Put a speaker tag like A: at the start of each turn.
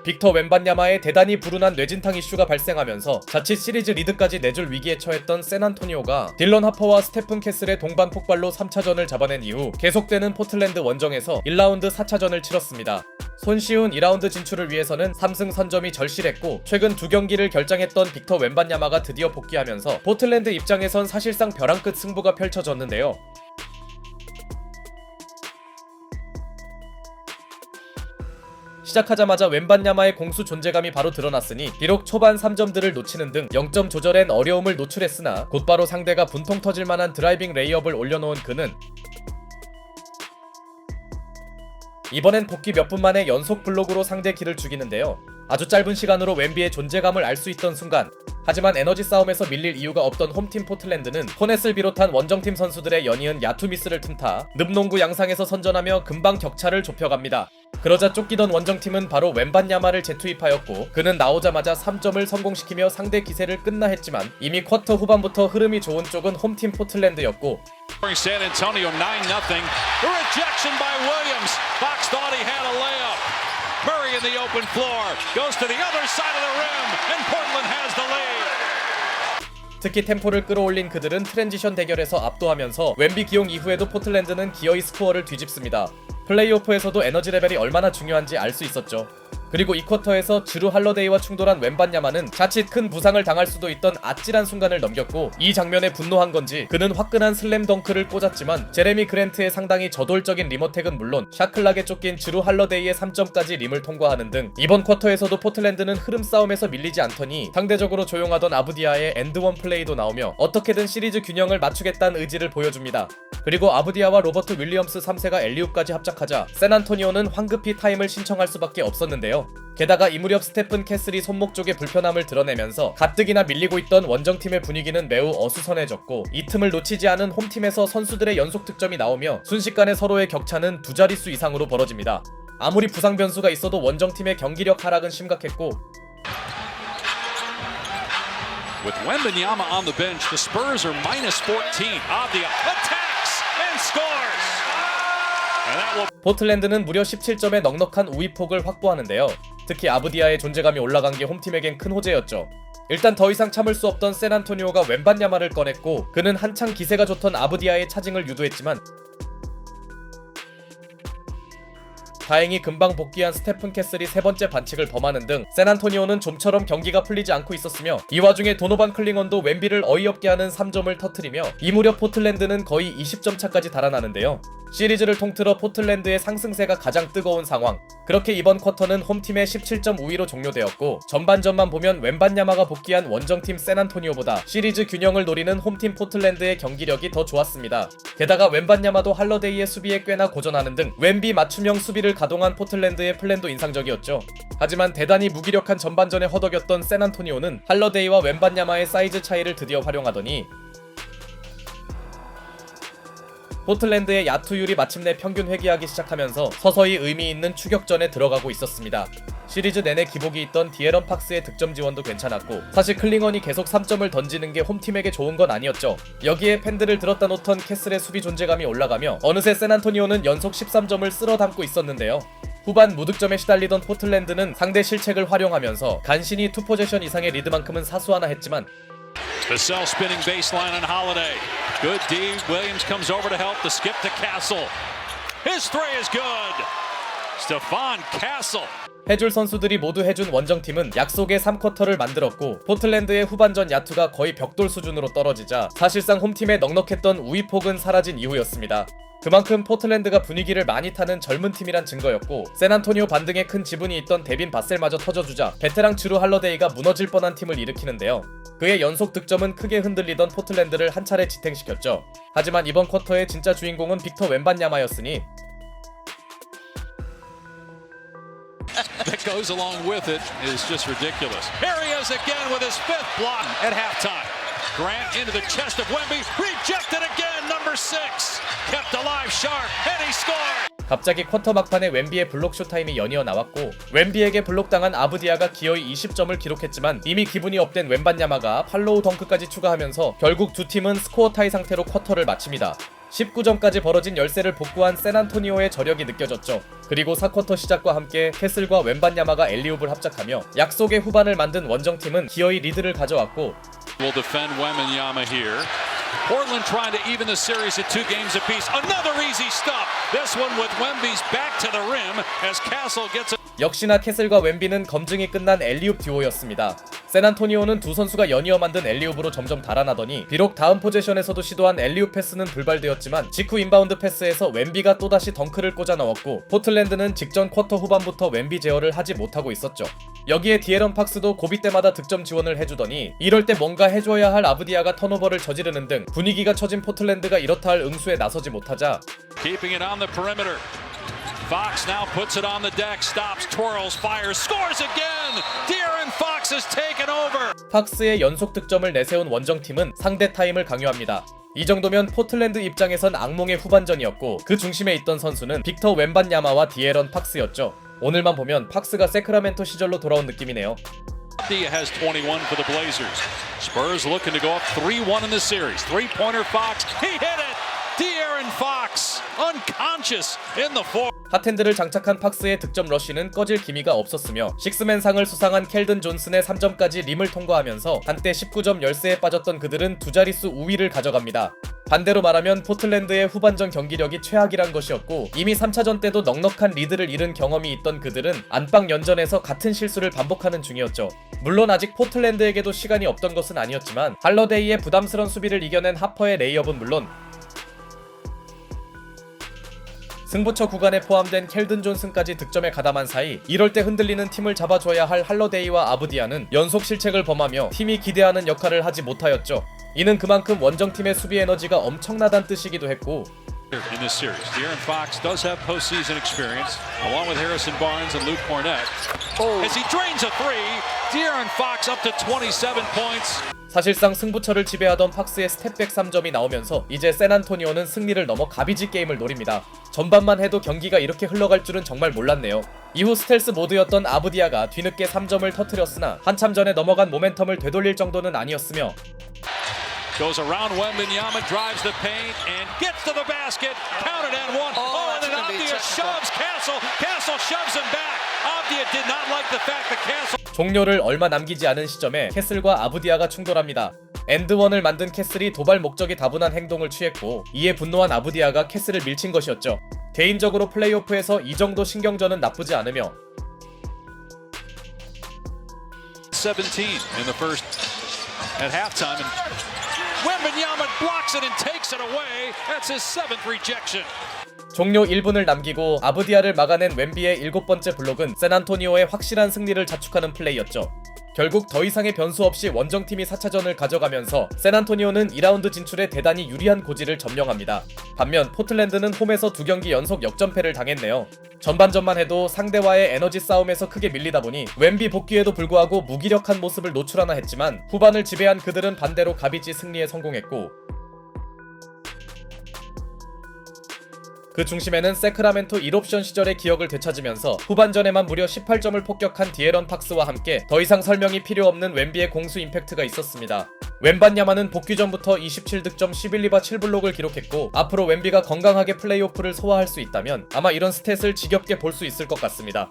A: 빅터 웬반야마의 대단히 불운한 뇌진탕 이슈가 발생하면서 자칫 시리즈 리드까지 내줄 위기에 처했던 샌안토니오가 딜런 하퍼와 스테픈 캐슬의 동반 폭발로 3차전을 잡아낸 이후 계속되는 포틀랜드 원정에서 1라운드 4차전을 치렀습니다. 손쉬운 2라운드 진출을 위해서는 3승 선점이 절실했고 최근 2경기를 결장했던 빅터 웬반야마가 드디어 복귀하면서 포틀랜드 입장에선 사실상 벼랑 끝 승부가 펼쳐졌는데요. 시작하자마자 웬반야마의 공수 존재감이 바로 드러났으니 비록 초반 3점들을 놓치는 등 0점 조절엔 어려움을 노출했으나 곧바로 상대가 분통 터질 만한 드라이빙 레이업을 올려놓은 그는 이번엔 복귀 몇 분 만에 연속 블록으로 상대 기를 죽이는데요. 아주 짧은 시간으로 웬비의 존재감을 알 수 있던 순간, 하지만 에너지 싸움에서 밀릴 이유가 없던 홈팀 포틀랜드는 포넷을 비롯한 원정팀 선수들의 연이은 야투 미스를 틈타 늪농구 양상에서 선전하며 금방 격차를 좁혀갑니다. 그러자 쫓기던 원정팀은 바로 웬반야마를 재투입하였고 그는 나오자마자 3점을 성공시키며 상대 기세를 끝나 했지만 이미 쿼터 후반부터 흐름이 좋은 쪽은 홈팀 포틀랜드였고
B: San Antonio 9-0. The rejection by Williams. Fox thought he had a layup. Murray in the open floor. Goes to the other side of the rim. And Portland has the lead.
A: 특히 템포를 끌어올린 그들은 트랜지션 대결에서 압도하면서 웬비 기용 이후에도 포틀랜드는 기어이 스코어를 뒤집습니다. 플레이오프에서도 에너지 레벨이 얼마나 중요한지 알 수 있었죠. 그리고 이 쿼터에서 주루 할러데이와 충돌한 웬반야마는 자칫 큰 부상을 당할 수도 있던 아찔한 순간을 넘겼고 이 장면에 분노한 건지 그는 화끈한 슬램 덩크를 꽂았지만 제레미 그랜트의 상당히 저돌적인 림어택은 물론 샤클락에 쫓긴 주루 할러데이의 3점까지 림을 통과하는 등 이번 쿼터에서도 포틀랜드는 흐름 싸움에서 밀리지 않더니 상대적으로 조용하던 아부디아의 엔드원 플레이도 나오며 어떻게든 시리즈 균형을 맞추겠다는 의지를 보여줍니다. 그리고 아부디아와 로버트 윌리엄스 3세가 엘리웁까지 합작하자 샌안토니오는 황급히 타임을 신청할 수밖에 없었는데요. 게다가 이 무렵 스테픈 캐슬이 손목 쪽에 불편함을 드러내면서 가뜩이나 밀리고 있던 원정팀의 분위기는 매우 어수선해졌고 이 틈을 놓치지 않은 홈팀에서 선수들의 연속 득점이 나오며 순식간에 서로의 격차는 두 자릿수 이상으로 벌어집니다. 아무리 부상 변수가 있어도 원정팀의 경기력 하락은 심각했고
B: With Wembanyama on the bench, the Spurs are -14. Avdia attacks and scores. And that will
A: 포틀랜드는 무려 17점의 넉넉한 우위폭을 확보하는데요. 특히 아부디아의 존재감이 올라간 게 홈팀에겐 큰 호재였죠. 일단 더 이상 참을 수 없던 샌안토니오가 웬반야마를 꺼냈고 그는 한창 기세가 좋던 아부디아의 차징을 유도했지만 다행히 금방 복귀한 스테픈 캐슬이 세 번째 반칙을 범하는 등 샌안토니오는 좀처럼 경기가 풀리지 않고 있었으며 이 와중에 도노반 클링언도 웬비를 어이없게 하는 3점을 터뜨리며 이 무렵 포틀랜드는 거의 20점 차까지 달아나는데요. 시리즈를 통틀어 포틀랜드의 상승세가 가장 뜨거운 상황. 그렇게 이번 쿼터는 홈팀의 17점 우위로 종료되었고 전반전만 보면 웬반야마가 복귀한 원정팀 샌안토니오보다 시리즈 균형을 노리는 홈팀 포틀랜드의 경기력이 더 좋았습니다. 게다가 웬반야마도 할러데이의 수비에 꽤나 고전하는 등 웬비 맞춤형 수비를 가동한 포틀랜드의 플랜도 인상적이었죠. 하지만 대단히 무기력한 전반전에 허덕였던 샌안토니오는 할러데이와 웬반야마의 사이즈 차이를 드디어 활용하더니 포틀랜드의 야투율이 마침내 평균 회귀하기 시작하면서 서서히 의미 있는 추격전에 들어가고 있었습니다. 시리즈 내내 기복이 있던 디에런 팍스의 득점 지원도 괜찮았고 사실 클링언이 계속 3점을 던지는 게 홈팀에게 좋은 건 아니었죠. 여기에 팬들을 들었다 놓던 캐슬의 수비 존재감이 올라가며 어느새 샌안토니오는 연속 13점을 쓸어 담고 있었는데요. 후반 무득점에 시달리던 포틀랜드는 상대 실책을 활용하면서 간신히 투 포제션 이상의 리드만큼은 사수하나 했지만
B: Vassell spinning baseline on Holiday. Good D. Williams comes over to help the skip to Castle. His three is good. Stephon Castle.
A: 해줄 선수들이 모두 해준 원정팀은 약속의 3쿼터를 만들었고 포틀랜드의 후반전 야투가 거의 벽돌 수준으로 떨어지자 사실상 홈팀의 넉넉했던 우위폭은 사라진 이후였습니다. 그만큼 포틀랜드가 분위기를 많이 타는 젊은 팀이란 증거였고 샌안토니오 반등에 큰 지분이 있던 데빈 바셀마저 터져주자 베테랑 주루 할러데이가 무너질 뻔한 팀을 일으키는데요. 그의 연속 득점은 크게 흔들리던 포틀랜드를 한 차례 지탱시켰죠. 하지만 이번 쿼터의 진짜 주인공은 빅터 웬반야마였으니
B: That goes along with it is just ridiculous. Here he is again with his fifth block at halftime. Grant into the chest of Wemby, rejected again, number 6. Kept alive sharp, and he scored.
A: 갑자기 쿼터 막판에 웸비의 블록 쇼타임이 연이어 나왔고 웸비에게 블록당한 아브디아가 기어이 20점을 기록했지만 이미 기분이 업된 웬반야마가 팔로우 덩크까지 추가하면서 결국 두 팀은 스코어 타이 상태로 쿼터를 마칩니다. 19점까지 벌어진 열세를 복구한 샌안토니오의 저력이 느껴졌죠. 그리고 4쿼터 시작과 함께 캐슬과 웬반야마가 엘리웁을 합작하며 약속의 후반을 만든 원정팀은 기어이 리드를 가져왔고
B: Will defend Wembanyama here. Portland trying to even the series at 2 games apiece. Another easy stop. This one with Wemby's back to the rim as Castle gets it.
A: 역시나 캐슬과 웸비는 검증이 끝난 엘리웁 듀오였습니다. 샌안토니오는 두 선수가 연이어 만든 엘리웁으로 점점 달아나더니 비록 다음 포제션에서도 시도한 엘리웁 패스는 불발되었지만 직후 인바운드 패스에서 웸비가 또다시 덩크를 꽂아 넣었고 포틀랜드는 직전 쿼터 후반부터 웸비 제어를 하지 못하고 있었죠. 여기에 디에런 팍스도 고비 때마다 득점 지원을 해주더니 이럴 때 뭔가 해줘야 할 아브디아가 턴오버를 저지르는 등 분위기가 처진 포틀랜드가 이렇다 할 응수에 나서지 못하자
B: Keeping it on the perimeter. Fox now puts it on the deck, stops, twirls, fires, scores again! De'Aaron Fox has taken over!
A: 팍스의 연속 득점을 내세운 원정팀은 상대 타임을 강요합니다. 이 정도면 포틀랜드 입장에선 악몽의 후반전이었고 그 중심에 있던 선수는 빅터 웬반야마와 디에런 팍스였죠. 오늘만 보면 팍스가 세크라멘토 시절로 돌아온 느낌이네요.
B: Dia has 21 for the Blazers. Spurs looking to go up 3-1 in the series. Three-pointer Fox, he hit it! De'Aaron Fox, unconscious in the fourth.
A: 핫핸드를 장착한 팍스의 득점 러쉬는 꺼질 기미가 없었으며 식스맨 상을 수상한 켈든 존슨의 3점까지 림을 통과하면서 한때 19점 열세에 빠졌던 그들은 두 자릿수 우위를 가져갑니다. 반대로 말하면 포틀랜드의 후반전 경기력이 최악이란 것이었고 이미 3차전 때도 넉넉한 리드를 잃은 경험이 있던 그들은 안방 연전에서 같은 실수를 반복하는 중이었죠. 물론 아직 포틀랜드에게도 시간이 없던 것은 아니었지만 할러데이의 부담스러운 수비를 이겨낸 하퍼의 레이업은 물론 승부처 구간에 포함된 켈든 존슨까지 득점에 가담한 사이 이럴 때 흔들리는 팀을 잡아줘야 할 할러데이와 아브디아는 연속 실책을 범하며 팀이 기대하는 역할을 하지 못하였죠. 이는 그만큼 원정팀의 수비 에너지가 엄청나단 뜻이기도 했고
B: In this series, De'Aaron Fox does have postseason experience, along with Harrison Barnes and Luke Cornett. As he drains a three, De'Aaron Fox up to 27 points.
A: 사실상 승부처를 지배하던 팍스의 스텝백 3점이 나오면서 이제 샌안토니오는 승리를 넘어 가비지 게임을 노립니다. 전반만 해도 경기가 이렇게 흘러갈 줄은 정말 몰랐네요. 이후 스텔스 모드였던 아브디아가 뒤늦게 3점을 터뜨렸으나 한참 전에 넘어간 모멘텀을 되돌릴 정도는 아니었으며
B: Goes around Wembanyama, drives the paint, and gets to the basket. Counted and one. And then Avdia shoves Castle. Castle shoves him back. Avdia did not like the fact that Castle.
A: 종료를 얼마 남기지 않은 시점에 캐슬과 아브디아가 충돌합니다. 엔드원을 만든 캐슬이 도발 목적이 다분한 행동을 취했고 이에 분노한 아브디아가 캐슬을 밀친 것이었죠. 개인적으로 플레이오프에서 이 정도 신경전은 나쁘지 않으며
B: 17 in the first at halftime. Wembanyama blocks it and takes it away. That's his 7th rejection.
A: 종료 1분을 남기고 아브디아를 막아낸 웸비의 7번째 블록은 샌안토니오의 확실한 승리를 자축하는 플레이였죠. 결국 더 이상의 변수 없이 원정팀이 4차전을 가져가면서 샌안토니오는 2라운드 진출에 대단히 유리한 고지를 점령합니다. 반면 포틀랜드는 홈에서 2경기 연속 역전패를 당했네요. 전반전만 해도 상대와의 에너지 싸움에서 크게 밀리다 보니 웸비 복귀에도 불구하고 무기력한 모습을 노출하나 했지만 후반을 지배한 그들은 반대로 가비지 승리에 성공했고 그 중심에는 세크라멘토 1옵션 시절의 기억을 되찾으면서 후반전에만 무려 18점을 폭격한 디에런 팍스와 함께 더 이상 설명이 필요 없는 웸비의 공수 임팩트가 있었습니다. 웬반야마는 복귀 전부터 27득점 11리바 7블록을 기록했고 앞으로 웸비가 건강하게 플레이오프를 소화할 수 있다면 아마 이런 스탯을 지겹게 볼 수 있을 것 같습니다.